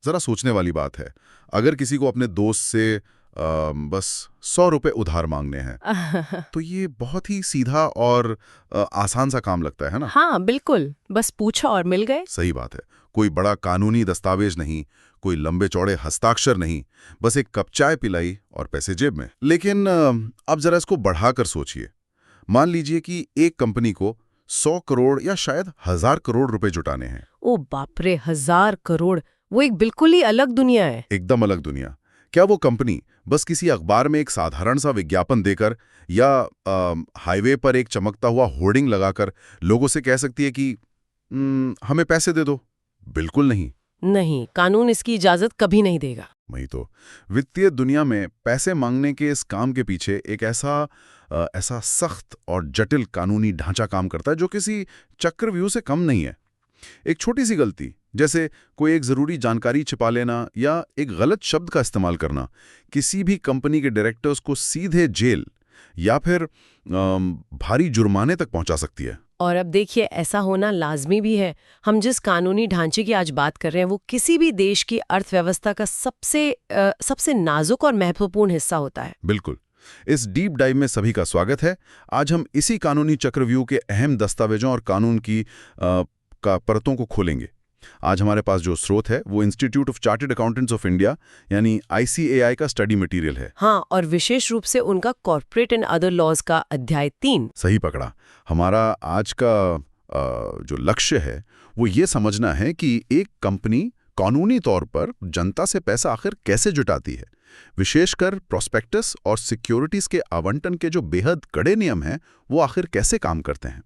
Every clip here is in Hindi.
जरा सोचने वाली बात है। अगर किसी को अपने दोस्त से बस 100 रुपए उधार मांगने हैं तो ये बहुत ही सीधा और आसान सा काम लगता है ना? हाँ बिल्कुल, बस पूछा और मिल गए। सही बात है। कोई बड़ा कानूनी दस्तावेज नहीं, कोई लंबे चौड़े हस्ताक्षर नहीं, बस एक कप चाय पिलाई और पैसे जेब में। लेकिन अब जरा इसको बढ़ाकर सोचिए। मान लीजिए कि एक कंपनी को 100 करोड़ या शायद 1000 करोड़ रुपए जुटाने हैं। ओ बाप रे, 1000 करोड़! वो एक बिल्कुल ही अलग दुनिया है। एकदम अलग दुनिया। क्या वो कंपनी बस किसी अखबार में एक साधारण सा विज्ञापन देकर या हाईवे पर एक चमकता हुआ होर्डिंग लगाकर लोगों से कह सकती है कि हमें पैसे दे दो"? बिल्कुल नहीं। नहीं, कानून इसकी इजाजत कभी नहीं देगा। वही तो। वित्तीय दुनिया में पैसे मांगने के इस काम के पीछे एक ऐसा सख्त और जटिल कानूनी ढांचा काम करता है जो किसी चक्रव्यूह से कम नहीं है। एक छोटी सी गलती, जैसे कोई एक जरूरी जानकारी छिपा लेना या एक गलत शब्द का इस्तेमाल करना, किसी भी कंपनी के डायरेक्टर्स को सीधे जेल या फिर भारी जुर्माने तक पहुंचा सकती है। और अब देखिए, ऐसा होना लाजमी भी है। हम जिस कानूनी ढांचे की आज बात कर रहे हैं वो किसी भी देश की अर्थव्यवस्था का सबसे नाजुक और महत्वपूर्ण हिस्सा होता है। बिल्कुल। इस डीप डाइव में सभी का स्वागत है। आज हम इसी कानूनी चक्रव्यूह के अहम दस्तावेजों और कानून की परतों को खोलेंगे। आज हमारे पास जो स्रोत है वो institute of chartered accountants of India यानी ICAI का स्टडी मटेरियल है। हाँ, और विशेष रूप से उनका कॉर्पोरेट एंड अदर लॉज का अध्याय 3। सही पकड़ा। हमारा आज का जो लक्ष्य है वो ये समझना है कि एक कंपनी कानूनी तौर पर जनता से पैसा आखिर कैसे जुटाती है, विशेषकर प्रोस्पेक्टस और सिक्योरिटीज के आवंटन के जो बेहद कड़े नियम हैं वो आखिर कैसे काम करते हैं।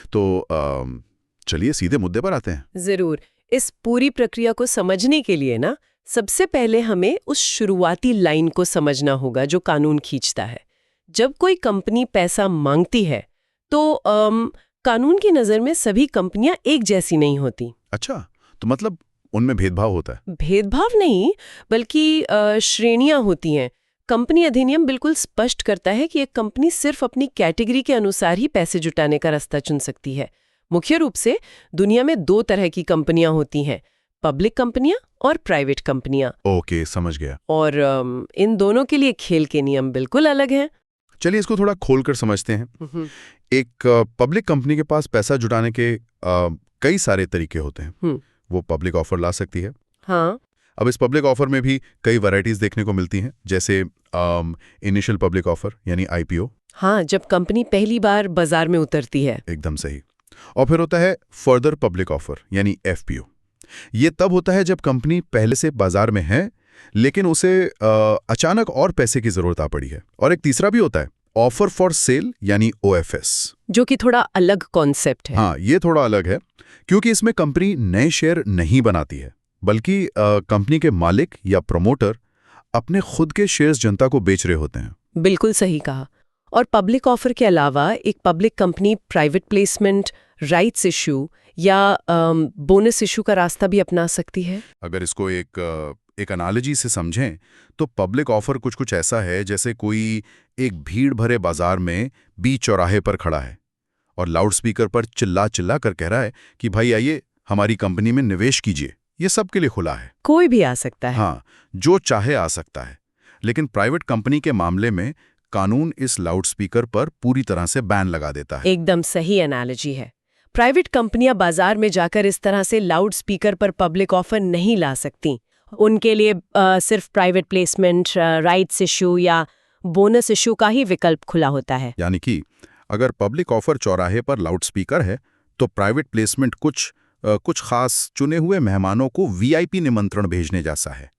तो चलिए सीधे मुद्दे पर आते हैं। जरूर। इस पूरी प्रक्रिया को समझने के लिए ना, सबसे पहले हमें उस शुरुआती लाइन को समझना होगा जो कानून खींचता है। जब कोई कंपनी पैसा मांगती है तो कानून की नज़र में सभी कंपनियां एक जैसी नहीं होती। अच्छा, तो मतलब उनमें भेदभाव होता है? भेदभाव नहीं, बल्कि श्रेणियां होती हैं। कंपनी अधिनियम बिल्कुल स्पष्ट करता है कि एक कंपनी सिर्फ अपनी कैटेगरी के अनुसार ही पैसे जुटाने का रास्ता चुन सकती है। मुख्य रूप से दुनिया में 2 तरह की कंपनियां होती हैं, पब्लिक कंपनियां और प्राइवेट कंपनियां। ओके, समझ गया। और इन दोनों के लिए खेल के नियम बिल्कुल अलग हैं। चलिए इसको थोड़ा खोलकर समझते हैं। एक पब्लिक कंपनी के पास पैसा जुटाने के कई सारे तरीके होते हैं। वो पब्लिक ऑफर ला सकती है। हाँ। अब इस पब्लिक ऑफर में भी कई वैरायटीज देखने को मिलती हैं, जैसे इनिशियल पब्लिक ऑफर यानी IPO। हाँ, जब कंपनी पहली बार बाजार में उतरती है। एकदम सही। और फिर होता है फर्दर पब्लिक ऑफर यानी FPO। ये तब होता है जब कंपनी पहले से बाजार में है लेकिन उसे अचानक और पैसे की जरूरत आ पड़ी है। और एक तीसरा भी होता है ऑफर फॉर सेल यानी OFS, जो कि थोड़ा अलग कॉन्सेप्ट है। हाँ, ये थोड़ा अलग है क्योंकि इसमें कंपनी नए शेयर नहीं बनाती है, बल्कि कंपनी के मालिक या प्रमोटर अपने खुद के शेयर्स जनता को बेच रहे होते हैं। बिल्कुल सही कहा। और पब्लिक ऑफर के अलावा एक public company private placement, rights issue या बोनस इशू का रास्ता भी अपना सकती है। अगर इसको एक एनालॉजी से समझें तो पब्लिक ऑफर कुछ ऐसा है जैसे कोई एक भीड़ भरे बाजार में बीच चौराहे पर खड़ा है और लाउडस्पीकर पर चिल्ला कर कह रहा है कि भाई आइए हमारी कंपनी में निवेश कीजिए। ये सबके लिए खुला है, कोई भी आ सकता है। हाँ, जो चाहे आ सकता है। लेकिन प्राइवेट कंपनी के मामले में कानून इस लाउडस्पीकर पर पूरी तरह से बैन लगा देता है। एकदम सही एनालॉजी है। प्राइवेट कंपनियां बाजार में जाकर इस तरह से लाउडस्पीकर पर पब्लिक ऑफर नहीं ला सकती। उनके लिए सिर्फ प्राइवेट प्लेसमेंट, राइट्स इशू या बोनस इशू का ही विकल्प खुला होता है। यानी कि अगर पब्लिक ऑफर चौराहे पर लाउडस्पीकर है तो प्राइवेट प्लेसमेंट कुछ खास चुने हुए मेहमानों को VIP निमंत्रण भेजने जैसा है।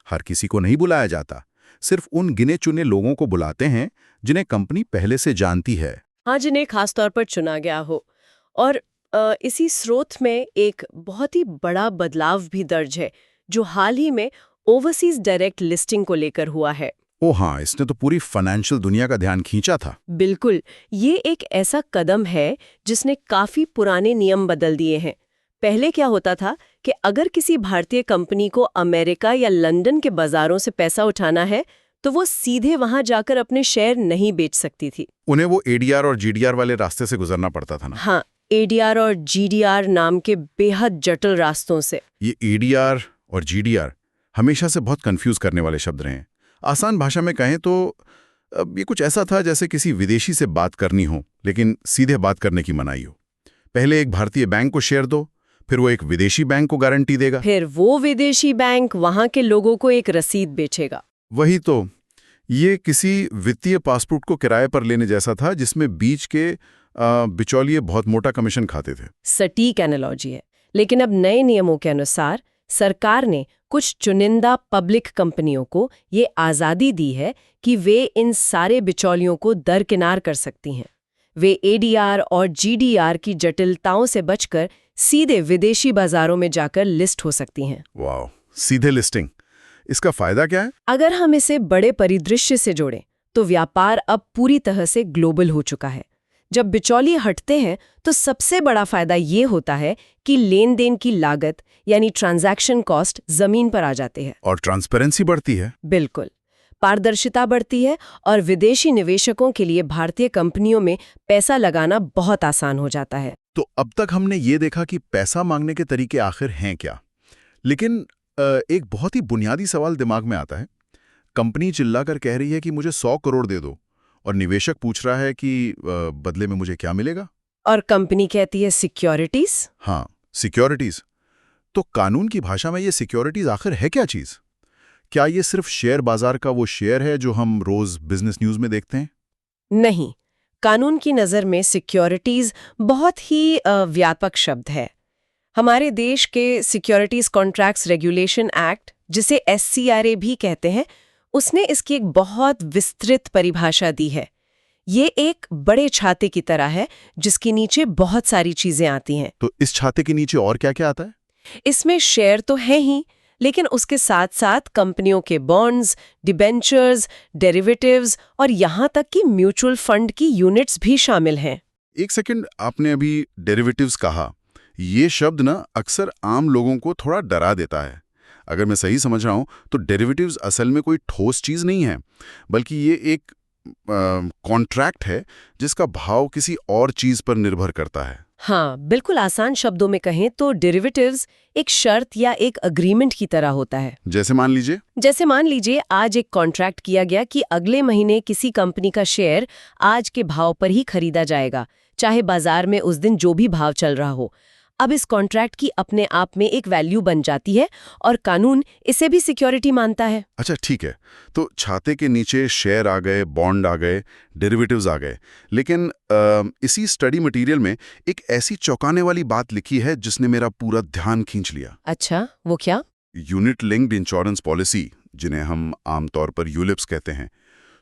हर किसी को नहीं बुलाया जाता, सिर्फ उन गिने चुने लोगों को बुलाते हैं जिन्हें कंपनी पहले से जानती है। हाँ, जिन्हें खास तौर पर चुना गया हो। और इसी स्रोत में एक बहुत ही बड़ा बदलाव भी दर्ज है जो हाल ही में ओवरसीज डायरेक्ट लिस्टिंग को लेकर हुआ है। ओ हाँ, इसने तो पूरी फाइनेंशियल दुनिया का ध्यान खींचा था। बिल्कुल, ये एक ऐसा कदम है जिसने काफी पुराने नियम बदल दिए हैं। पहले क्या होता था कि अगर किसी भारतीय कंपनी को अमेरिका या लंदन के बाजारों से पैसा उठाना है तो वो सीधे वहां जाकर अपने शेयर नहीं बेच सकती थी। उन्हें वो ADR और GDR वाले रास्ते से गुजरना पड़ता था ना? हाँ, ADR और GDR नाम के बेहद जटिल रास्तों से। ये ADR और GDR हमेशा से बहुत कंफ्यूज करने वाले शब्द रहे हैं। आसान भाषा में कहें तो ये कुछ ऐसा था जैसे किसी विदेशी से बात करनी हो, लेकिन सीधे बात करने की मनाही हो। पहले एक भारतीय बैंक को शेयर दो, फिर वो एक विदेशी बैंक को गारंटी देगा, फिर वो विदेशी बैंक वहां के लोगों को एक रसीद बेचेगा। वही तो। ये किसी वित्तीय पासपोर्ट को किराए पर लेने जैसा था, जिसमें बीच के बिचौलिए बहुत मोटा कमीशन खाते थे। सटीक एनालॉजी है। लेकिन अब नए नियमों के अनुसार सरकार ने कुछ चुनिंदा पब्लिक कंपनियों को ये आज़ादी दी है कि वे इन सारे बिचौलियों को दरकिनार कर सकती हैं। वे एडीआर और जीडीआर की जटिलताओं से बचकर सीधे विदेशी बाजारों में जाकर लिस्ट हो सकती हैं। वाह, सीधे लिस्टिंग। इसका फायदा क्या है? अगर हम इसे बड़े परिदृश्य से जोड़ें तो व्यापार अब पूरी तरह से ग्लोबल हो चुका है। जब बिचौलिए हटते हैं तो सबसे बड़ा फायदा ये होता है कि लेन देन की लागत यानी ट्रांजैक्शन कॉस्ट जमीन पर आ जाते हैं। और ट्रांसपेरेंसी बढ़ती है। बिल्कुल, पारदर्शिता बढ़ती है और विदेशी निवेशकों के लिए भारतीय कंपनियों में पैसा लगाना बहुत आसान हो जाता है। तो अब तक हमने ये देखा कि पैसा मांगने के तरीके आखिर हैं क्या, लेकिन एक बहुत ही बुनियादी सवाल दिमाग में आता है। कंपनी चिल्लाकर कह रही है कि मुझे 100 करोड़ दे दो, और निवेशक पूछ रहा है कि बदले में मुझे क्या मिलेगा? और कंपनी कहती है सिक्योरिटीज। हाँ, सिक्योरिटीज। तो कानून की भाषा में ये सिक्योरिटीज आखिर है क्या चीज? क्या ये सिर्फ शेयर बाजार का वो शेयर है जो हम रोज बिजनेस न्यूज में देखते हैं? नहीं, कानून की नज़र में सिक्योरिटीज बहुत ही व्यापक शब्द है। हमारे देश के सिक्योरिटीज कॉन्ट्रैक्ट्स रेगुलेशन एक्ट, जिसे SCRA भी कहते हैं, उसने इसकी एक बहुत विस्तृत परिभाषा दी है। ये एक बड़े छाते की तरह है जिसके नीचे बहुत सारी चीजें आती हैं। तो इस छाते के नीचे और क्या क्या आता है? इसमें शेयर तो है ही, लेकिन उसके साथ साथ कंपनियों के बॉन्ड्स, डिबेंचर्स, डेरिवेटिव्स और यहाँ तक कि म्यूचुअल फंड की यूनिट्स भी शामिल हैं। एक सेकंड, आपने अभी डेरिवेटिव्स कहा। ये शब्द ना अक्सर आम लोगों को थोड़ा डरा देता है। अगर मैं सही समझ रहा हूं तो डेरिवेटिव्स असल में कोई ठोस चीज नहीं है, बल्कि ये एक कॉन्ट्रैक्ट है जिसका भाव किसी और चीज पर निर्भर करता है। हाँ, बिल्कुल आसान शब्दों में कहें तो डेरिवेटिव्स एक शर्त या एक अग्रीमेंट की तरह होता है। जैसे मान लीजिए आज एक कॉन्ट्रैक्ट किया गया कि अगले महीने किसी कंपनी का शेयर आज के भाव पर ही खरीदा जाएगा, चाहे बाजार में उस दिन जो भी भाव चल रहा हो। अब इस कॉन्ट्रैक्ट की अपने आप में एक वैल्यू बन जाती है और कानून इसे भी सिक्योरिटी मानता है। अच्छा, ठीक है। तो छाते के नीचे शेयर आ गए, बॉन्ड आ गए, डेरिवेटिव्स आ गए, लेकिन इसी स्टडी मटेरियल में एक ऐसी चौंकाने वाली बात लिखी है जिसने मेरा पूरा ध्यान खींच लिया। अच्छा, वो क्या? यूनिट लिंक्ड इंश्योरेंस पॉलिसी, जिन्हें हम आमतौर पर यूलिप्स कहते हैं।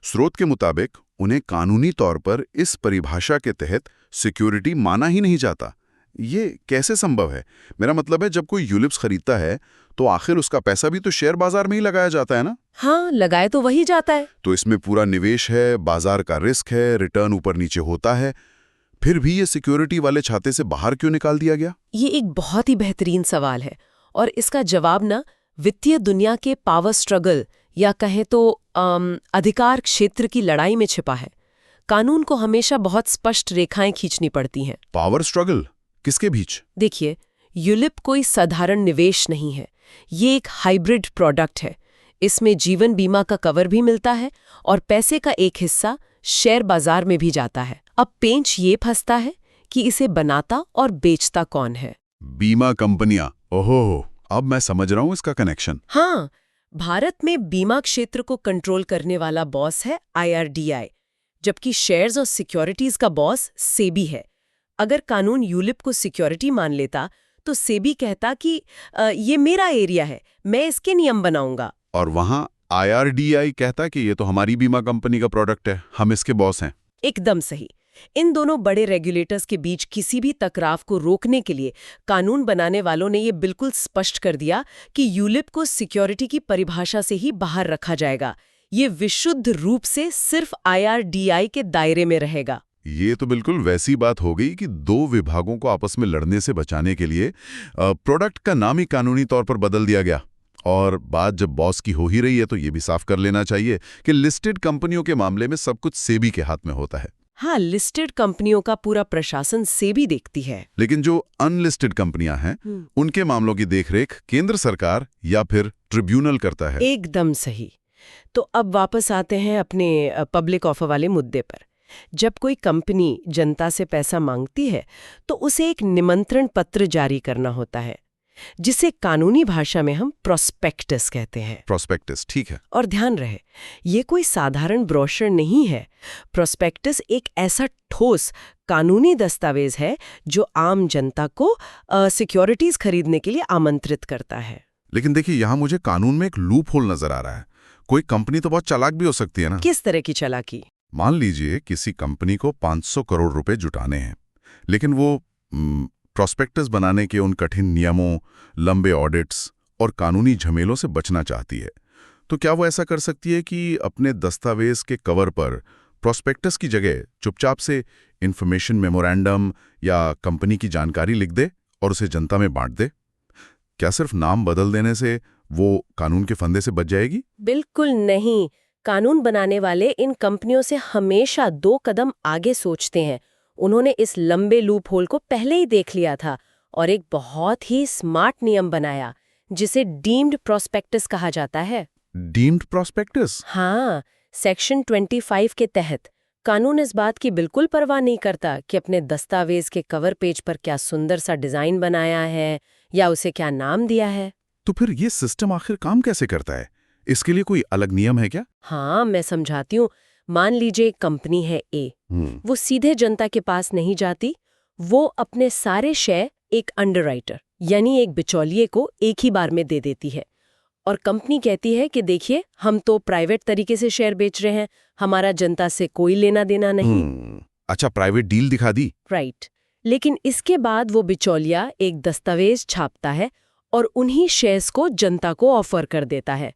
स्रोत के मुताबिक उन्हें कानूनी तौर पर इस परिभाषा के तहत सिक्योरिटी माना ही नहीं जाता। ये कैसे संभव है? मेरा मतलब है, जब कोई यूलिप्स खरीदता है तो आखिर उसका पैसा भी तो शेयर बाजार में ही लगाया जाता है ना? हाँ, लगाए तो वही जाता है। तो इसमें पूरा निवेश है, बाजार का रिस्क है, रिटर्न ऊपर नीचे होता है, फिर भी ये सिक्योरिटी वाले छाते से बाहर क्यों निकाल दिया गया? ये एक बहुत ही बेहतरीन सवाल है और इसका जवाब ना वित्तीय दुनिया के पावर स्ट्रगल या कहें तो अधिकार क्षेत्र की लड़ाई में छिपा है। कानून को हमेशा बहुत स्पष्ट रेखाएं खींचनी पड़ती हैं। पावर स्ट्रगल किसके बीच? देखिए, यूलिप कोई साधारण निवेश नहीं है। ये एक हाइब्रिड प्रोडक्ट है। इसमें जीवन बीमा का कवर भी मिलता है और पैसे का एक हिस्सा शेयर बाजार में भी जाता है। अब पेंच ये फंसता है कि इसे बनाता और बेचता कौन है? बीमा कंपनियां। ओहो, अब मैं समझ रहा हूं इसका कनेक्शन। हाँ, भारत में बीमा क्षेत्र को कंट्रोल करने वाला बॉस है IRDAI, जबकि शेयर्स और सिक्योरिटीज का बॉस सेबी है। अगर कानून यूलिप को सिक्योरिटी मान लेता तो सेबी कहता कि ये मेरा एरिया है, मैं इसके नियम बनाऊंगा। और वहां IRDAI कहता कि ये तो हमारी बीमा कंपनी का प्रोडक्ट है, हम इसके बॉस हैं। एकदम सही। इन दोनों बड़े रेगुलेटर्स के बीच किसी भी टकराव को रोकने के लिए कानून बनाने वालों ने ये बिल्कुल स्पष्ट कर दिया कि यूलिप को सिक्योरिटी की परिभाषा से ही बाहर रखा जाएगा। ये विशुद्ध रूप से सिर्फ IRDAI के दायरे में रहेगा। ये तो बिल्कुल वैसी बात हो गई कि दो विभागों को आपस में लड़ने से बचाने के लिए प्रोडक्ट का नाम ही कानूनी तौर पर बदल दिया गया। और बात जब बॉस की हो ही रही है तो ये भी साफ कर लेना चाहिए कि लिस्टेड कंपनियों के मामले में सब कुछ सेबी के हाथ में होता है। हाँ, लिस्टेड कंपनियों का पूरा प्रशासन सेबी देखती है। लेकिन जो अनलिस्टेड कंपनियां हैं उनके मामलों की देखरेख केंद्र सरकार या फिर ट्रिब्यूनल करता है। एकदम सही। तो अब वापस आते हैं अपने पब्लिक ऑफर वाले मुद्दे पर। जब कोई कंपनी जनता से पैसा मांगती है तो उसे एक निमंत्रण पत्र जारी करना होता है, जिसे कानूनी भाषा में हम प्रोस्पेक्टस कहते हैं। प्रोस्पेक्टस, ठीक है। और ध्यान रहे, ये कोई साधारण ब्रोशर नहीं है। प्रोस्पेक्टस एक ऐसा ठोस कानूनी दस्तावेज है जो आम जनता को सिक्योरिटीज खरीदने के लिए आमंत्रित करता है। लेकिन देखिए, यहाँ मुझे कानून में एक लूप होल नजर आ रहा है। कोई कंपनी तो बहुत चालाक भी हो सकती है ना। किस तरह की चालाकी? मान लीजिए किसी कंपनी को 500 करोड़ रुपए जुटाने हैं, लेकिन वो प्रोस्पेक्टस बनाने के उन कठिन नियमों, लंबे ऑडिट्स और कानूनी झमेलों से बचना चाहती है। तो क्या वो ऐसा कर सकती है कि अपने दस्तावेज के कवर पर प्रोस्पेक्टस की जगह चुपचाप से इंफॉर्मेशन मेमोरेंडम या कंपनी की जानकारी लिख दे और उसे जनता में बांट दे? क्या सिर्फ नाम बदल देने से वो कानून के फंदे से बच जाएगी? बिल्कुल नहीं। कानून बनाने वाले इन कंपनियों से हमेशा 2 कदम आगे सोचते हैं। उन्होंने इस लंबे लूप होल को पहले ही देख लिया था और एक बहुत ही स्मार्ट नियम बनाया, जिसे डीम्ड प्रोस्पेक्टस कहा जाता है। Deemed prospectus? हाँ, सेक्शन 25 के तहत कानून इस बात की बिल्कुल परवाह नहीं करता कि अपने दस्तावेज के कवर पेज पर क्या सुंदर सा डिजाइन बनाया है या उसे क्या नाम दिया है। तो फिर ये सिस्टम आखिर काम कैसे करता है? इसके लिए कोई अलग नियम है क्या? हाँ, मैं समझाती हूँ। मान लीजिए कंपनी है ए, वो सीधे जनता के पास नहीं जाती। वो अपने सारे शेयर एक अंडरराइटर यानी एक बिचौलिए को एक ही बार में दे देती है और कंपनी कहती है कि देखिए, हम तो प्राइवेट तरीके से शेयर बेच रहे हैं, हमारा जनता से कोई लेना देना नहीं। अच्छा, प्राइवेट डील दिखा दी। राइट। लेकिन इसके बाद वो बिचौलिया एक दस्तावेज छापता है और उन्हीं शेयर्स को जनता को ऑफर कर देता है।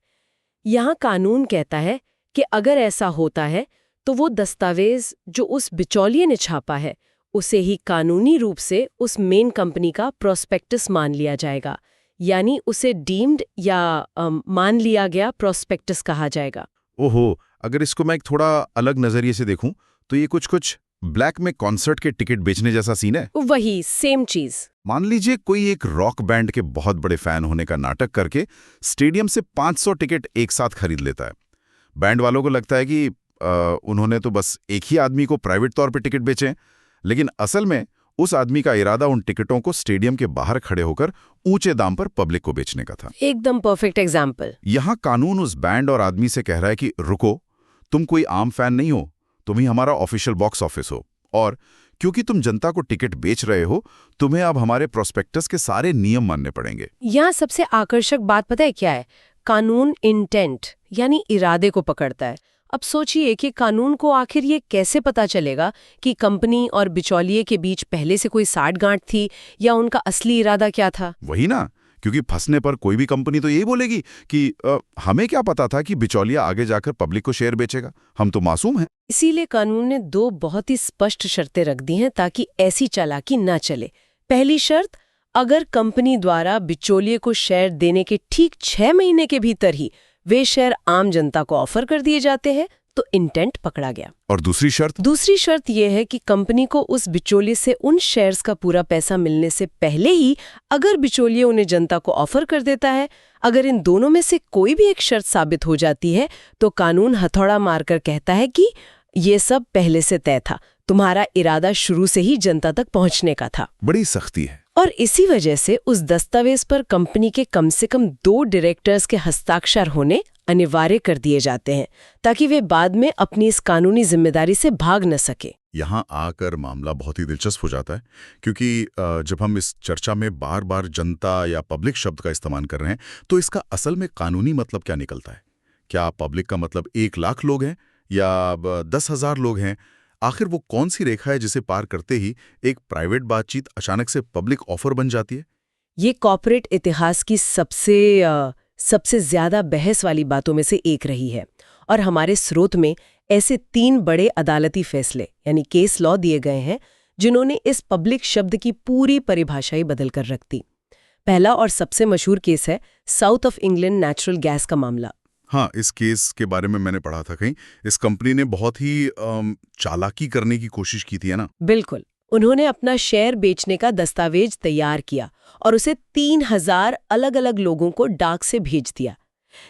यहाँ कानून कहता है कि अगर ऐसा होता है तो वो दस्तावेज जो उस बिचौलिए ने छापा है उसे ही कानूनी रूप से उस मेन कंपनी का प्रोस्पेक्टस मान लिया जाएगा, यानी उसे डीम्ड या मान लिया गया प्रोस्पेक्टस कहा जाएगा। ओहो, अगर इसको मैं एक थोड़ा अलग नजरिए से देखूं तो ये कुछ ब्लैक में कॉन्सर्ट के टिकट बेचने जैसा सीन है। वही सेम चीज। मान लीजिए कोई एक रॉक बैंड के बहुत बड़े फैन होने का नाटक करके स्टेडियम से 500 टिकट एक साथ खरीद लेता है। बैंड वालों को लगता है कि उन्होंने तो बस एक ही आदमी को प्राइवेट तौर पे टिकट बेचे, लेकिन असल में उस आदमी का इरादा उन टिकटों को स्टेडियम के बाहर खड़े होकर ऊंचे दाम पर पब्लिक को बेचने का था। एकदम परफेक्ट एग्जाम्पल। यहां कानून उस बैंड और आदमी से कह रहा है कि रुको, तुम कोई आम फैन नहीं हो, तुम ही हमारा ऑफिशियल बॉक्स ऑफिस हो, और क्योंकि तुम जनता को टिकट बेच रहे हो, तुम्हें अब हमारे प्रोस्पेक्टस के सारे नियम मानने पड़ेंगे। यहाँ सबसे आकर्षक बात पता है क्या है? कानून इंटेंट यानी इरादे को पकड़ता है। अब सोचिए कि कानून को आखिर ये कैसे पता चलेगा कि कंपनी और बिचौलिए के बीच पहले से कोई साठगांठ थी या उनका असली इरादा क्या था? वही ना, क्योंकि फंसने पर कोई भी कंपनी तो यही बोलेगी कि हमें क्या पता था कि बिचौलिया आगे जाकर पब्लिक को शेयर बेचेगा, हम तो मासूम हैं। इसीलिए कानून ने 2 बहुत ही स्पष्ट शर्तें रख दी हैं ताकि ऐसी चालाकी ना चले। पहली शर्त, अगर कंपनी द्वारा बिचौलिए को शेयर देने के ठीक 6 महीने के भीतर ही वे शेयर आम जनता को ऑफर कर दिए जाते हैं तो इंटेंट पकड़ा गया। और दूसरी शर्त यह है कि कंपनी को उस बिचौलिए से उन शेयर्स का पूरा पैसा मिलने से पहले ही अगर बिचौलिए उन्हें जनता को ऑफर कर देता है, अगर इन दोनों में से कोई भी एक शर्त साबित हो जाती है तो कानून हथौड़ा मारकर कहता है कि ये सब पहले से तय था, तुम्हारा इरादा शुरू से ही जनता तक पहुंचने का था। बड़ी सख्ती है। और इसी वजह से उस दस्तावेज पर कंपनी के कम से कम 2 डायरेक्टर्स के हस्ताक्षर होने अनिवार्य कर दिए जाते हैं ताकि वे बाद में अपनी इस कानूनी जिम्मेदारी से भाग न सके। यहाँ आकर मामला बहुत ही दिलचस्प हो जाता है, क्योंकि जब हम इस चर्चा में बार बार जनता या पब्लिक शब्द का इस्तेमाल कर रहे हैं तो इसका असल में कानूनी मतलब क्या निकलता है? क्या पब्लिक का मतलब 1 लाख लोग हैं या 10,000 लोग हैं? आखिर वो कौन सी रेखा है जिसे पार करते ही एक प्राइवेट बातचीत अचानक से पब्लिक ऑफर बन जाती है? ये कॉर्पोरेट इतिहास की सबसे ज्यादा बहस वाली बातों में से एक रही है और हमारे स्रोत में ऐसे 3 बड़े अदालती फैसले यानी केस लॉ दिए गए हैं जिन्होंने इस पब्लिक शब्द की पूरी परिभाषा ही बदल कर रख दी। पहला और सबसे मशहूर केस है south of England natural gas का मामला। हाँ, इस केस के बारे में मैंने पढ़ा था कहीं। इस कंपनी ने बहुत ही चालाकी करने की कोशिश की थी, है ना? बिल्कुल। उन्होंने अपना शेयर बेचने का दस्तावेज तैयार किया और उसे 3000 अलग-अलग लोगों को डाक से भेज दिया।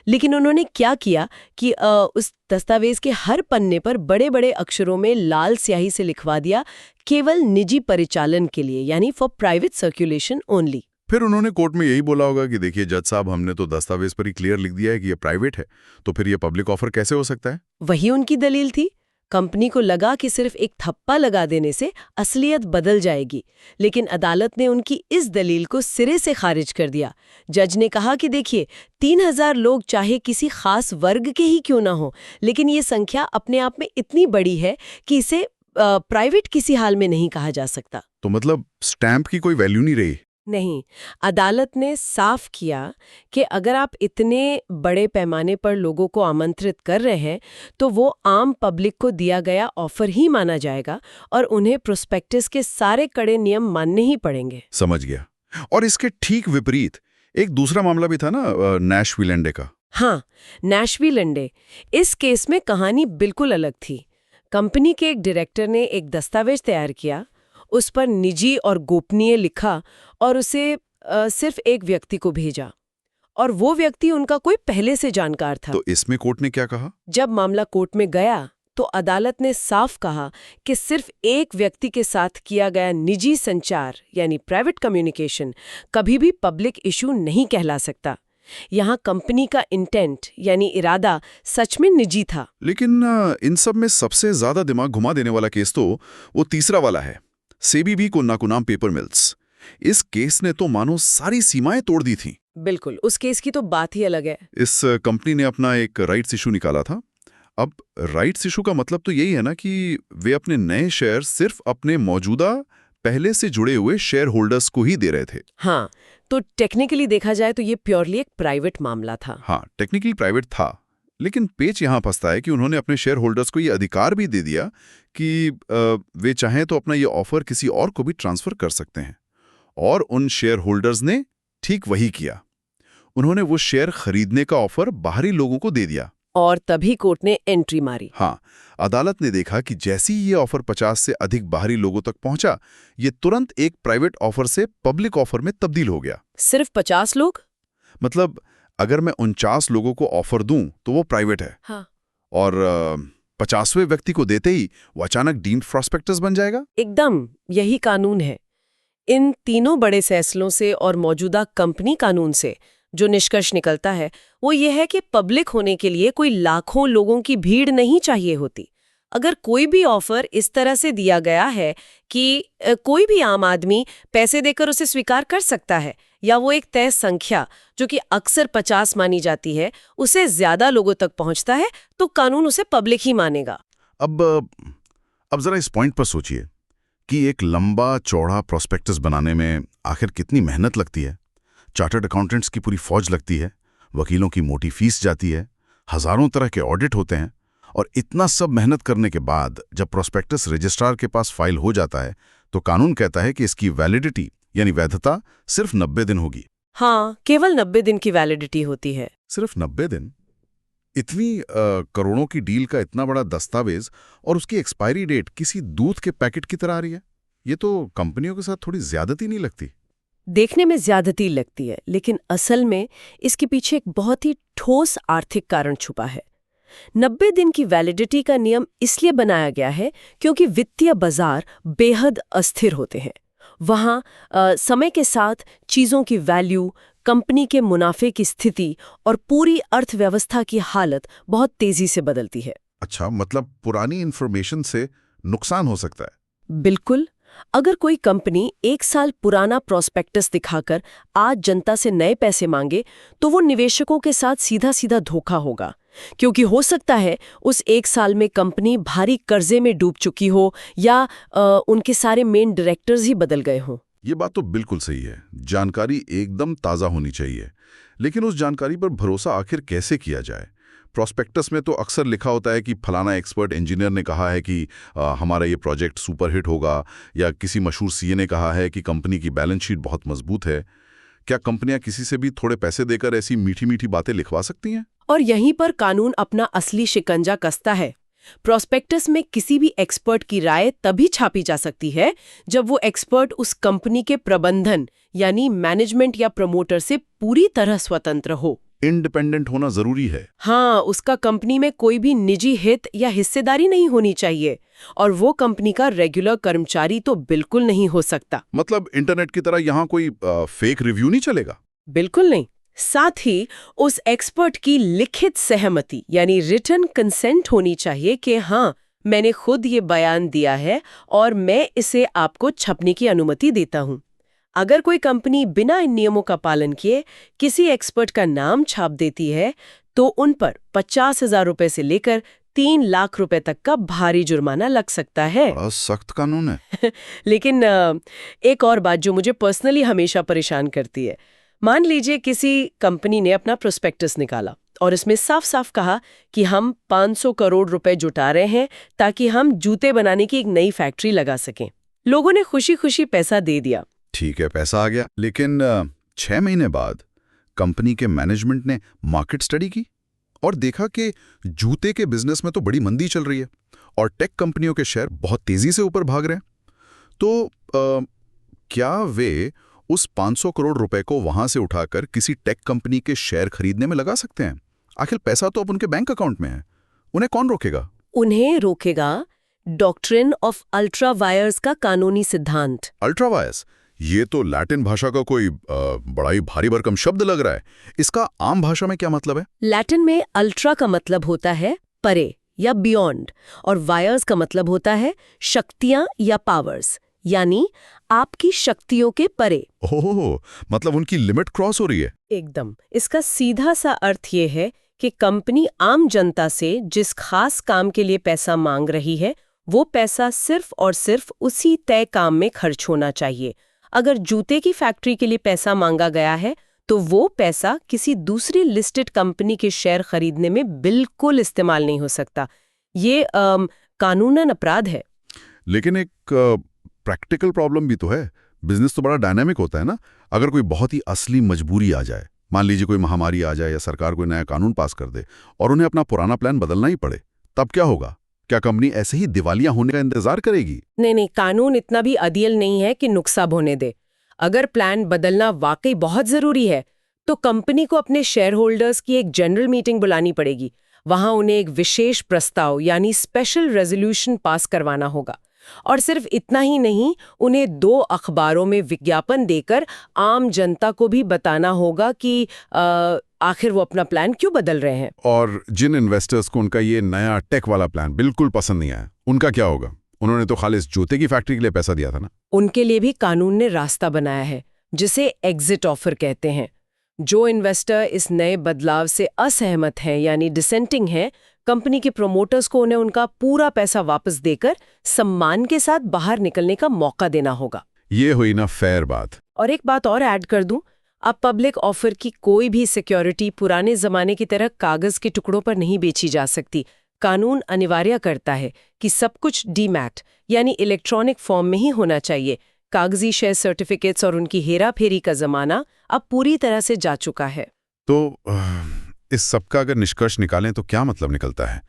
लेकिन उन्होंने क्या किया कि उस दस्तावेज के हर पन्ने पर बड़े-बड़े अक्षरों में लाल स्याही से लिखवा दिया, केवल निजी परिचालन के लिए, यानी फॉर प्राइवेट सर्कुलेशन ओनली। फिर उन्होंने कोर्ट में यही बोला होगा कि देखिए जज साहब, हमने तो दस्तावेज पर ही क्लियर लिख दिया है कि ये प्राइवेट है, तो फिर ये पब्लिक ऑफर कैसे हो सकता है? वही उनकी दलील थी। कंपनी को लगा कि सिर्फ एक थप्पा लगा देने से असलियत बदल जाएगी, लेकिन अदालत ने उनकी इस दलील को सिरे से खारिज कर दिया। जज ने कहा कि देखिए, 3000 लोग चाहे किसी खास वर्ग के ही क्यों ना हो, लेकिन ये संख्या अपने आप में इतनी बड़ी है कि इसे प्राइवेट किसी हाल में नहीं कहा जा सकता। तो मतलब स्टैंप की कोई वैल्यू नहीं रही? नहीं, अदालत ने साफ किया कि अगर आप इतने बड़े पैमाने पर लोगों को आमंत्रित कर रहे हैं तो वो आम पब्लिक को दिया गया ऑफर ही माना जाएगा और उन्हें प्रोस्पेक्टस के सारे कड़े नियम मानने ही पड़ेंगे। समझ गया। और इसके ठीक विपरीत एक दूसरा मामला भी था ना, नैशविल एंडे का। हाँ, नैशविल एंडे। इस केस में कहानी बिल्कुल अलग थी। कंपनी के एक डायरेक्टर ने एक दस्तावेज तैयार किया, उस पर निजी और गोपनीय लिखा और उसे सिर्फ एक व्यक्ति को भेजा, और वो व्यक्ति उनका कोई पहले से जानकार था। तो इसमें कोर्ट ने क्या कहा? जब मामला कोर्ट में गया तो अदालत ने साफ कहा कि सिर्फ एक व्यक्ति के साथ किया गया निजी संचार यानी प्राइवेट कम्युनिकेशन कभी भी पब्लिक इशू नहीं कहला सकता। यहाँ कंपनी का इंटेंट यानी इरादा सच में निजी था। लेकिन इन सब में सबसे ज्यादा दिमाग घुमा देने वाला केस तो वो तीसरा वाला है, सेबीबी को नाकुनाम पेपर मिल्स। इस केस ने तो मानो सारी सीमाएं तोड़ दी थी। बिल्कुल, उस केस की तो बात ही अलग है। इस कंपनी ने अपना एक राइट्स इशू निकाला था। अब राइट्स इशू का मतलब तो यही है ना कि वे अपने नए शेयर सिर्फ अपने मौजूदा पहले से जुड़े हुए शेयर होल्डर्स को ही दे रहे थे। हाँ, तो टेक्निकली देखा जाए तो ये प्योरली एक प्राइवेट मामला था। हाँ, टेक्निकली प्राइवेट था, लेकिन पेच यहां फंसता है कि उन्होंने अपने शेयर होल्डर्स को ये अधिकार भी दे दिया कि वे चाहें तो अपना ये ऑफर किसी और को भी ट्रांसफर कर सकते हैं। और उन शेयर होल्डर्स ने ठीक वही किया। उन्होंने वो शेयर खरीदने का ऑफर बाहरी लोगों को दे दिया। और तभी कोर्ट ने एंट्री मारी। हाँ, अदालत ने देखा कि जैसे ही ये ऑफर 50 से अधिक बाहरी लोगों तक पहुंचा, ये तुरंत एक प्राइवेट ऑफर से पब्लिक ऑफर में तब्दील हो गया। सिर्फ 50 लोग? मतलब अगर मैं 49 लोगों को ऑफर दूं तो वो प्राइवेट है। हाँ। और 50वें व्यक्ति को देते ही वो अचानक डीम्ड प्रॉस्पेक्टस बन जाएगा। एकदम यही कानून है। इन तीनों बड़े फैसलों से और मौजूदा कंपनी कानून से जो निष्कर्ष निकलता है वो ये है कि पब्लिक होने के लिए कोई लाखों लोगों की भीड़ नहीं चाहिए होती। अगर कोई भी ऑफर इस तरह से दिया गया है कि कोई भी आम आदमी पैसे देकर उसे स्वीकार कर सकता है, या वो एक तय संख्या जो कि अक्सर 50 मानी जाती है उसे ज्यादा लोगों तक पहुंचता है, तो कानून उसे पब्लिक ही मानेगा। अब जरा इस पॉइंट पर सोचिए कि एक लंबा चौड़ा प्रोस्पेक्टस बनाने में आखिर कितनी मेहनत लगती है। चार्टर्ड अकाउंटेंट्स की पूरी फौज लगती है, वकीलों की मोटी फीस जाती है, हजारों तरह के ऑडिट होते हैं, और इतना सब मेहनत करने के बाद जब प्रोस्पेक्टस रजिस्ट्रार के पास फाइल हो जाता है तो कानून कहता है कि इसकी वैलिडिटी यानी वैधता सिर्फ 90 दिन होगी। हाँ, केवल 90 दिन की वैलिडिटी होती है। सिर्फ 90 दिन? इतनी करोड़ों की डील का इतना बड़ा दस्तावेज और उसकी एक्सपायरी डेट किसी दूध के पैकेट की तरह आ रही है। ये तो कंपनियों के साथ थोड़ी ज्यादती नहीं लगती? देखने में ज्यादती लगती है, लेकिन असल में इसके पीछे एक बहुत ही ठोस आर्थिक कारण छुपा है। 90 दिन की वैलिडिटी का नियम इसलिए बनाया गया है क्योंकि वित्तीय बाजार बेहद अस्थिर होते हैं। वहाँ समय के साथ चीज़ों की वैल्यू, कंपनी के मुनाफे की स्थिति और पूरी अर्थव्यवस्था की हालत बहुत तेजी से बदलती है। अच्छा, मतलब पुरानी इन्फॉर्मेशन से नुकसान हो सकता है? बिल्कुल। अगर कोई कंपनी 1 साल पुराना प्रोस्पेक्टस दिखाकर आज जनता से नए पैसे मांगे तो वो निवेशकों के साथ सीधा सीधा धोखा होगा, क्योंकि हो सकता है उस 1 साल में कंपनी भारी कर्जे में डूब चुकी हो या उनके सारे मेन डायरेक्टर्स ही बदल गए हों। ये बात तो बिल्कुल सही है। जानकारी एकदम ताज़ा होनी चाहिए, लेकिन उस जानकारी पर भरोसा आखिर कैसे किया जाए? प्रोस्पेक्टस में तो अक्सर लिखा होता है कि फलाना एक्सपर्ट इंजीनियर ने कहा है कि हमारा ये प्रोजेक्ट सुपरहिट होगा, या किसी मशहूर सीए ने कहा है कि कंपनी की बैलेंस शीट बहुत मजबूत है। क्या कंपनियां किसी से भी थोड़े पैसे देकर ऐसी मीठी मीठी बातें लिखवा सकती हैं? और यहीं पर कानून अपना असली शिकंजा कसता है। प्रोस्पेक्टस में किसी भी एक्सपर्ट की राय तभी छापी जा सकती है जब वो एक्सपर्ट उस कंपनी के प्रबंधन यानी मैनेजमेंट या प्रमोटर से पूरी तरह स्वतंत्र हो। इंडिपेंडेंट होना जरूरी है। हाँ, उसका कंपनी में कोई भी निजी हित या हिस्सेदारी नहीं होनी चाहिए और वो कंपनी का रेगुलर कर्मचारी तो बिल्कुल नहीं हो सकता। मतलब इंटरनेट की तरह यहाँ कोई फेक रिव्यू नहीं चलेगा? बिल्कुल नहीं। साथ ही उस एक्सपर्ट की लिखित सहमति यानी रिटन कंसेंट होनी चाहिए कि हाँ, मैंने खुद ये बयान दिया है और मैं इसे आपको छपने की अनुमति देता हूँ। अगर कोई कंपनी बिना इन नियमों का पालन किए किसी एक्सपर्ट का नाम छाप देती है तो उन पर 50,000 रुपए से लेकर 3 लाख रुपए तक का भारी जुर्माना लग सकता है। बड़ा सख्त कानून है। लेकिन एक और बात जो मुझे पर्सनली हमेशा परेशान करती है, मान लीजिए किसी कंपनी ने अपना प्रोस्पेक्टस निकाला और इसमें साफ साफ कहा कि हम 500 करोड़ रुपए जुटा रहे हैं ताकि हम जूते बनाने की एक नई फैक्ट्री लगा सकें। लोगों ने खुशी खुशी पैसा दे दिया। ठीक है, पैसा आ गया, लेकिन 6 महीने बाद कंपनी के मैनेजमेंट ने मार्केट स्टडी की और देखा कि जूते के बिजनेस में तो बड़ी मंदी चल रही है और टेक कंपनियों के शेयर बहुत तेजी से ऊपर भाग रहे हैं। तो क्या वे उस 500 करोड़ रुपए को वहां से उठाकर किसी टेक कंपनी के शेयर खरीदने में लगा सकते हैं? आखिर पैसा तो अब उनके बैंक अकाउंट में है, उन्हें कौन रोकेगा? उन्हें रोकेगा डॉक्ट्रिन ऑफ अल्ट्रा वायर्स का कानूनी सिद्धांत। अल्ट्रा वायर्स, ये तो लैटिन भाषा का कोई बड़ा ही भारी भरकम शब्द लग रहा है। इसका आम भाषा में क्या मतलब है? लैटिन में अल्ट्रा का मतलब होता है परे या बियॉन्ड और वायर्स का मतलब होता है शक्तियां या पावर्स, यानी आपकी शक्तियों के परे। ओह, मतलब उनकी लिमिट क्रॉस हो रही है। एकदम। इसका सीधा सा अर्थ ये है कि कंपनी आम जनता से जिस खास काम के लिए पैसा मांग रही है वो पैसा सिर्फ और सिर्फ उसी तय काम में खर्च होना चाहिए। अगर जूते की फैक्ट्री के लिए पैसा मांगा गया है तो वो पैसा किसी दूसरी लिस्टेड कंपनी के शेयर खरीदने में बिल्कुल इस्तेमाल नहीं हो सकता। ये कानूनन अपराध है। लेकिन एक प्रैक्टिकल प्रॉब्लम भी तो है। बिजनेस तो बड़ा डायनामिक होता है ना। अगर कोई बहुत ही असली मजबूरी आ जाए, मान लीजिए कोई महामारी आ जाए या सरकार कोई नया कानून पास कर दे और उन्हें अपना पुराना प्लान बदलना ही पड़े, तब क्या होगा? क्या कंपनी ऐसे ही दिवालिया होने का इंतजार करेगी? नहीं, कानून इतना भी अदियल नहीं है कि नुकसान होने दे। अगर प्लान बदलना वाकई बहुत जरूरी है तो कंपनी को अपने शेयर होल्डर्स की एक जनरल मीटिंग बुलानी पड़ेगी। वहां उन्हें एक विशेष प्रस्ताव यानी स्पेशल रेजोल्यूशन पास करवाना होगा और सिर्फ इतना ही नहीं, उन्हें 2 अखबारों में विज्ञापन देकर आम जनता को भी बताना होगा कि आखिर वो अपना प्लान क्यों बदल रहे हैं। और जिन इन्वेस्टर्स को उनका ये नया टेक वाला प्लान बिल्कुल पसंद नहीं आया, उनका क्या होगा? उन्होंने तो खाली इस जूते की फैक्ट्री के लिए पैसा दिया था ना। उनके लिए भी कानून ने रास्ता बनाया है जिसे एग्जिट ऑफर कहते हैं। जो इन्वेस्टर इस नए बदलाव से असहमत हैं यानी डिसेंटिंग हैं, कंपनी के प्रोमोटर्स को उन्हें उनका पूरा पैसा वापस देकर सम्मान के साथ बाहर निकलने का मौका देना होगा। ये हुई ना फेयर बात। और एक बात और ऐड कर दूं, अब पब्लिक ऑफर की कोई भी सिक्योरिटी पुराने जमाने की तरह कागज के टुकड़ों पर नहीं बेची जा सकती। कानून अनिवार्य करता है कि सब कुछ डीमैट यानी इलेक्ट्रॉनिक फॉर्म में ही होना चाहिए। कागजी शेयर सर्टिफिकेट्स और उनकी हेराफेरी का जमाना अब पूरी तरह से जा चुका है। तो इस सब का अगर निष्कर्ष निकालें तो क्या मतलब निकलता है?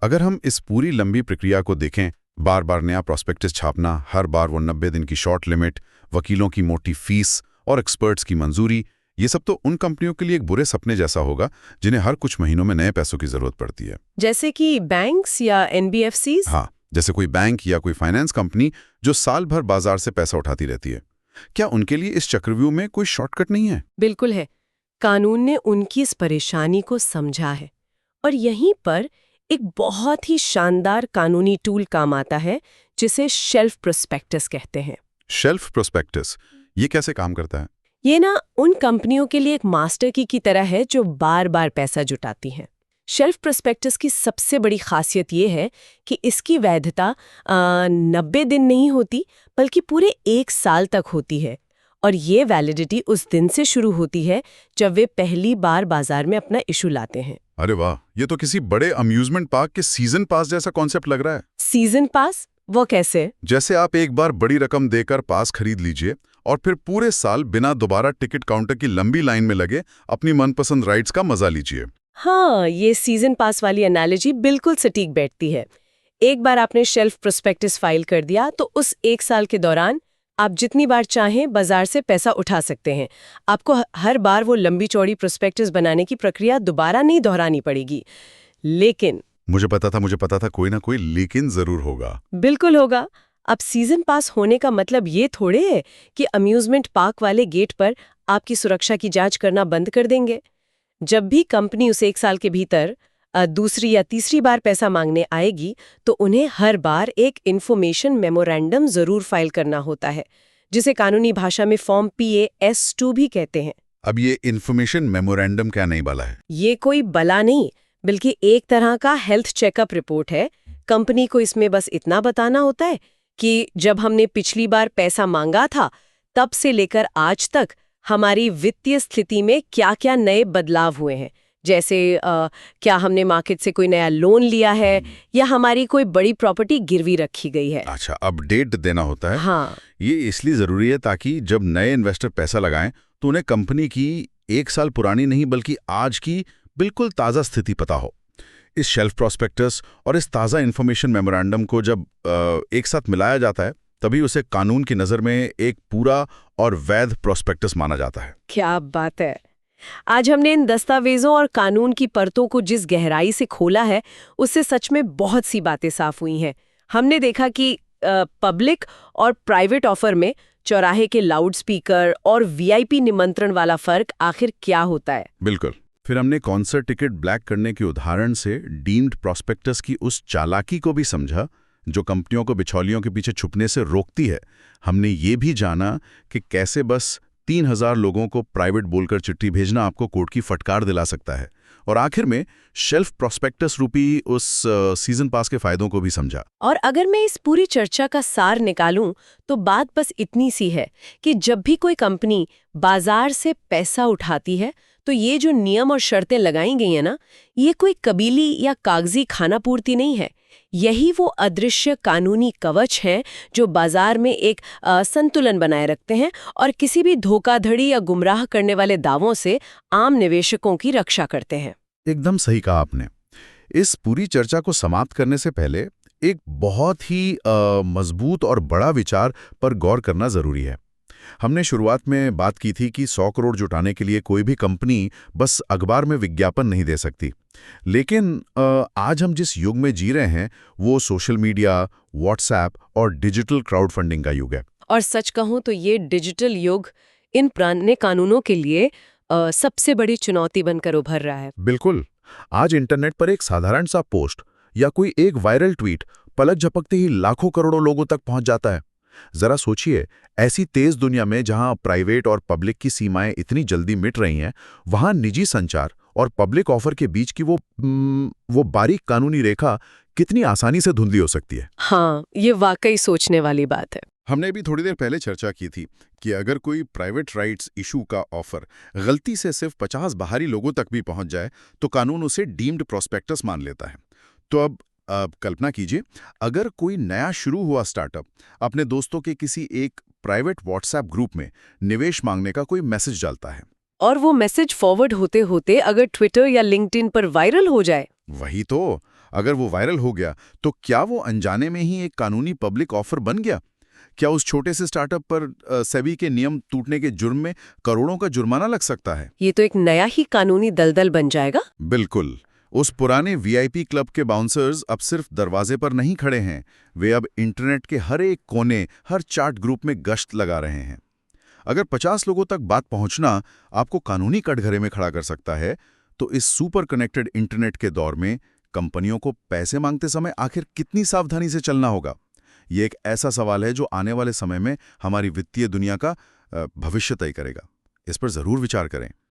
अगर हम इस पूरी लंबी प्रक्रिया को देखें, बार बार नया प्रॉस्पेक्टस छापना, हर बार वो 90 दिन की शॉर्ट लिमिट, वकीलों की मोटी फीस और एक्सपर्ट्स की मंजूरी, ये सब तो उन कंपनियों के लिए एक बुरे सपने जैसा होगा जिन्हें हर कुछ महीनों में नए पैसों की जरूरत पड़ती है। जैसे कि बैंक्स या NBFCs? हाँ, जैसे कोई बैंक या कोई फाइनेंस कंपनी जो साल भर बाजार से पैसा उठाती रहती है। क्या उनके लिए इस चक्रव्यूह में कोई शॉर्टकट नहीं है? बिल्कुल है। कानून ने उनकी इस परेशानी को समझा है और यहीं पर एक बहुत ही शानदार कानूनी टूल काम आता है जिसे शेल्फ प्रोस्पेक्टस कहते हैं। शेल्फ प्रोस्पेक्टस, ये कैसे काम करता है? ये ना उन कंपनियों के लिए एक मास्टर की तरह है जो बार बार पैसा जुटाती हैं। शेल्फ प्रोस्पेक्टस की सबसे बड़ी खासियत ये है कि इसकी वैधता 90 दिन नहीं होती बल्कि पूरे 1 साल तक होती है और ये वैलिडिटी उस दिन से शुरू होती है जब वे पहली बार बाजार में अपना इशू लाते हैं। अरे वाह, ये तो किसी बड़े अम्यूजमेंट पार्क के सीजन पास जैसा कॉन्सेप्ट लग रहा है। सीजन पास? वो कैसे? जैसे आप एक बार बड़ी रकम देकर पास खरीद लीजिए और फिर पूरे साल बिना दोबारा टिकट काउंटर की लंबी लाइन में लगे अपनी मनपसंद राइड्स का मजा लीजिए। हाँ, ये सीजन पास वाली एनालॉजी बिल्कुल सटीक बैठती है। एक बार आपने शेल्फ प्रोस्पेक्टस फाइल कर दिया तो उस एक साल के दौरान आप जितनी बार चाहें बाजार से पैसा उठा सकते हैं। आपको हर बार वो लंबी चौड़ी प्रोस्पेक्टस बनाने की प्रक्रिया दोबारा नहीं दोहरानी पड़ेगी। लेकिन मुझे पता था कोई ना कोई लेकिन जरूर होगा। बिल्कुल होगा। अब सीजन पास होने का मतलब ये थोड़े है कि अम्यूजमेंट पार्क वाले गेट पर आपकी सुरक्षा की जांच करना बंद कर देंगे। जब भी कंपनी उसे एक साल के भीतर दूसरी या तीसरी बार पैसा मांगने आएगी तो उन्हें हर बार एक इन्फॉर्मेशन मेमोरेंडम जरूर फाइल करना होता है, जिसे कानूनी भाषा में फॉर्म PAS2 भी कहते हैं। अब ये इन्फॉर्मेशन मेमोरेंडम क्या नहीं बला है? ये कोई बला नहीं, बल्कि एक तरह का हेल्थ चेकअप रिपोर्ट है। कंपनी को इसमें बस इतना बताना होता है कि जब हमने पिछली बार पैसा मांगा था तब से लेकर आज तक हमारी वित्तीय स्थिति में क्या-क्या नए बदलाव हुए हैं। जैसे क्या हमने मार्केट से कोई नया लोन लिया है या हमारी कोई बड़ी प्रॉपर्टी गिरवी रखी गई है। अच्छा, अपडेट देना होता है। हाँ, ये इसलिए जरूरी है ताकि जब नए इन्वेस्टर पैसा लगाएं तो उन्हें कंपनी की एक साल पुरानी नहीं बल्कि आज की बिल्कुल ताज़ा स्थिति पता हो। इस शेल्फ प्रोस्पेक्टस और इस ताज़ा इन्फॉर्मेशन मेमोरेंडम को जब एक साथ मिलाया जाता है तभी उसे कानून की नज़र में एक पूरा और वैध प्रोस्पेक्टस माना जाता है। क्या बात है। आज हमने इन दस्तावेजों और कानून की परतों को जिस गहराई से खोला है उससे सच में बहुत सी बातें साफ हुई हैं। हमने देखा कि पब्लिक और प्राइवेट ऑफर में चौराहे के लाउड स्पीकर और VIP निमंत्रण वाला फर्क आखिर क्या होता है। बिल्कुल। फिर हमने कॉन्सर्ट टिकट ब्लैक करने के उदाहरण से डीम्ड प्रोस्पेक्टस की उस चालाकी को भी समझा जो कंपनियों को बिचौलियों के पीछे छुपने से रोकती है। हमने ये भी जाना कि कैसे बस 3000 लोगों को प्राइवेट बोलकर चिट्ठी भेजना आपको कोर्ट की फटकार दिला सकता है। और आखिर में शेल्फ प्रोस्पेक्टस रूपी उस सीजन पास के फायदों को भी समझा। और अगर मैं इस पूरी चर्चा का सार निकालूं तो बात बस इतनी सी है कि जब भी कोई कंपनी बाजार से पैसा उठाती है तो ये जो नियम और शर्तें लगाई गई हैं ना, ये कोई कबीली या कागजी खाना पूर्ति नहीं है। यही वो अदृश्य कानूनी कवच हैं जो बाजार में एक संतुलन बनाए रखते हैं और किसी भी धोखाधड़ी या गुमराह करने वाले दावों से आम निवेशकों की रक्षा करते हैं। एकदम सही कहा आपने। इस पूरी चर्चा को समाप्त करने से पहले एक बहुत ही मजबूत और बड़ा विचार पर गौर करना जरूरी है। हमने शुरुआत में बात की थी कि 100 करोड़ जुटाने के लिए कोई भी कंपनी बस अखबार में विज्ञापन नहीं दे सकती। लेकिन आज हम जिस युग में जी रहे हैं वो सोशल मीडिया, व्हाट्सएप और डिजिटल क्राउड फंडिंग का युग है। और सच कहूं तो ये डिजिटल युग इन पुराने कानूनों के लिए सबसे बड़ी चुनौती बनकर उभर रहा है। बिल्कुल। आज इंटरनेट पर एक साधारण सा पोस्ट या कोई एक वायरल ट्वीट पलक झपकते ही लाखों करोड़ों लोगों तक पहुंच जाता है। जरा सोचिए, ऐसी तेज दुनिया में जहां प्राइवेट और पब्लिक की सीमाएं इतनी जल्दी मिट रही हैं, वहां निजी संचार और पब्लिक ऑफर के बीच की वो बारीक कानूनी रेखा कितनी आसानी से धुंधली हो सकती है। हाँ, ये वाकई सोचने वाली बात है। हमने भी थोड़ी देर पहले चर्चा की थी कि अगर कोई प्राइवेट राइट्स इशू का ऑफर गलती से सिर्फ 50 बाहरी लोगों तक भी पहुंच जाए तो कानून उसे डीम्ड प्रोस्पेक्टस मान लेता है। तो अब कल्पना कीजिए, अगर कोई नया शुरू हुआ स्टार्टअप अपने दोस्तों के किसी एक प्राइवेट व्हाट्सएप ग्रुप में निवेश मांगने का कोई मैसेज डालता है और वो मैसेज फॉरवर्ड होते होते अगर ट्विटर या लिंक्डइन पर वायरल हो जाए। वही तो, अगर वो वायरल हो गया तो क्या वो अनजाने में ही एक कानूनी पब्लिक ऑफर बन गया? क्या उस छोटे से स्टार्टअप पर सेबी के नियम टूटने के जुर्म में करोड़ों का जुर्माना लग सकता है? ये तो एक नया ही कानूनी दलदल बन जाएगा। बिल्कुल। उस पुराने VIP क्लब के बाउंसर्स अब सिर्फ दरवाजे पर नहीं खड़े हैं, वे अब इंटरनेट के हर एक कोने, हर चैट ग्रुप में गश्त लगा रहे हैं। अगर 50 लोगों तक बात पहुंचना आपको कानूनी कटघरे में खड़ा कर सकता है, तो इस सुपर कनेक्टेड इंटरनेट के दौर में कंपनियों को पैसे मांगते समय आखिर कितनी सावधानी से चलना होगा? ये एक ऐसा सवाल है जो आने वाले समय में हमारी वित्तीय दुनिया का भविष्य तय करेगा। इस पर जरूर विचार करें।